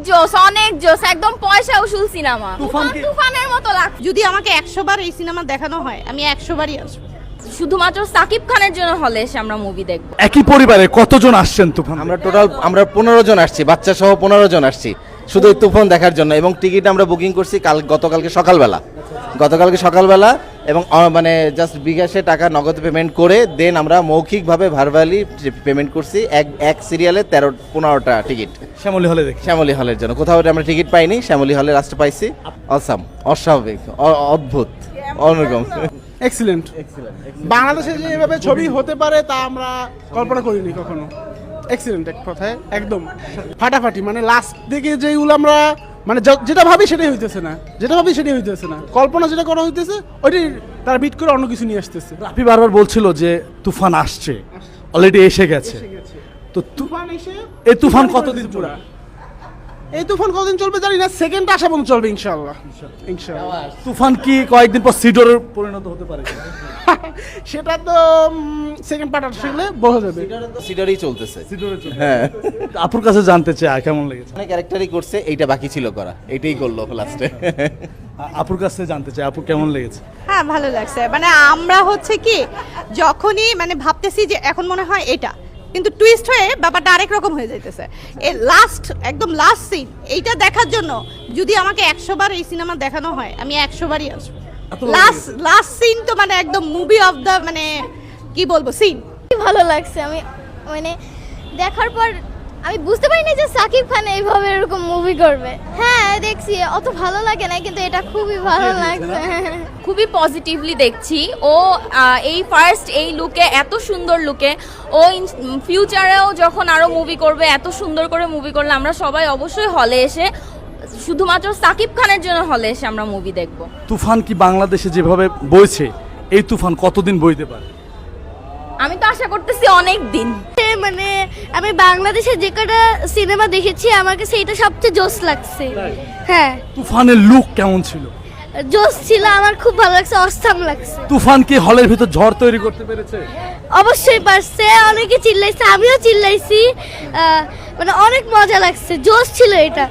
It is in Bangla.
জোস, অনেক জোস, একদম পয়সা উসুল সিনেমা। তুফানের মতো লাগছে। যদি আমাকে 100 বার এই সিনেমা দেখানো হয় আমি 100 বারই আসবো। শুধুমাত্র সাকিব খানের জন্য হলে এসে আমরা মুভি দেখবো। একই পরিবারে কতজন আসছেন তুফান? আমরা টোটাল 15 জন আসছি, বাচ্চা সহ 15 জন আসছি শুধু এই তুফান দেখার জন্য। এবং টিকিট আমরা বুকিং করছি গতকালকে সকালবেলা এবং মানে জাস্ট বিকাশে টাকা নগদ পেমেন্ট করে দেন আমরা মৌখিকভাবে ভার্বালি পেমেন্ট করছি এক সিরিয়ালে 15টা টিকিট শ্যামলী হলে দেখি। শ্যামলী হলের জন্য। কোথাও আমরা টিকিট পাইনি, শ্যামলী হলে লাস্টে পাইছি। অসাম, অস্বাভাবিক, অদ্ভুত, অন্যরকম। এক্সিলেন্ট। বাংলাদেশে যে এভাবে ছবি হতে পারে তা আমরা কল্পনা করিনি কখনো। এক্সিলেন্ট এক কথায়, একদম ফাটাফাটি। মানে লাস্ট দিকে যেগুলো আমরা মানে যেটা ভাবি সেটাই হইতেছে না, কল্পনা যেটা করা হইতেছে ওইটাই তারা বিট করে অন্য কিছু নিয়ে আসতেছে। রাফি বারবার বলছিল যে তুফান আসছে, অলরেডি এসে গেছে। তো তুফান এসে এই তুফান কতদিন পুরা? এই তুফান কতদিন চলবে জানি না, সেকেন্ড আসা পর্যন্ত চলবে ইনশাআল্লাহ। তুফান কি কয়েকদিন পর সিডরের পরিণত হতে পারে? সেটা তো সেকেন্ড পার্ট আসলে বোঝা যাবে। সিডারই চলতেছে। হ্যাঁ, আপুর কাছে জানতে চাই কেমন লেগেছে? অনেক ক্যারেক্টারই করছে, এইটা বাকি ছিল করা, এইটাই করলো লাস্টে। আপুর কাছে জানতে চাই আপু কেমন লেগেছে? হ্যাঁ ভালো লাগছে। মানে আমরা হচ্ছে কি যখনই মানে ভাবতেছি যে এখন মনে হয় এটা, কিন্তু টুইস্ট হয়ে ব্যাপারটা আরেক রকম হয়ে যাইতেছে। এই একদম লাস্ট সিন এইটা দেখার জন্য যদি আমাকে 100 বার এই সিনেমা দেখানো হয় আমি 100 বারই আসবো। লাস্ট সিন তো মানে একদম মুভি অফ দ্য মানে কি বলবো সিন। ভালো লাগছে। আমি মানে দেখার পর আমি বুঝতে পারিনি যে সাকিব খান এইভাবে এরকম মুভি করবে। হ্যাঁ দেখছি, অত ভালো লাগে না, কিন্তু এটা খুবই ভালো লাগছে। খুবই পজিটিভলি দেখছি। ও এই ফার্স্ট এই লুকে, এত সুন্দর লুকে, ও ফিউচারেও যখন আরো মুভি করবে, এত সুন্দর করে মুভি করলে আমরা সবাই অবশ্যই হলে এসে, শুধুমাত্র সাকিব খানের জন্য হলে এসে আমরা মুভি দেখবো। তুফান কি বাংলাদেশে যেভাবে বইছে এই তুফান কতদিন বইতে পারে? আমি তো আশা করতেছি অনেক দিন। মানে আমি বাংলাদেশে যে কটা সিনেমা দেখেছি আমাকে সেইটা সবচেয়ে জোস লাগছে। হ্যাঁ, তুফানের লুক কেমন ছিল? জোস ছিল, আমার খুব ভালো লাগছে, অসাম লাগছে। তুফান কি হলের ভিতর ঝড় তৈরি করতে পেরেছে? অবশ্যই পারছে, অনেকে চিল্লাইছে, আমিও চিল্লাইছি। মানে অনেক মজা লাগছে, জোস ছিল এটা।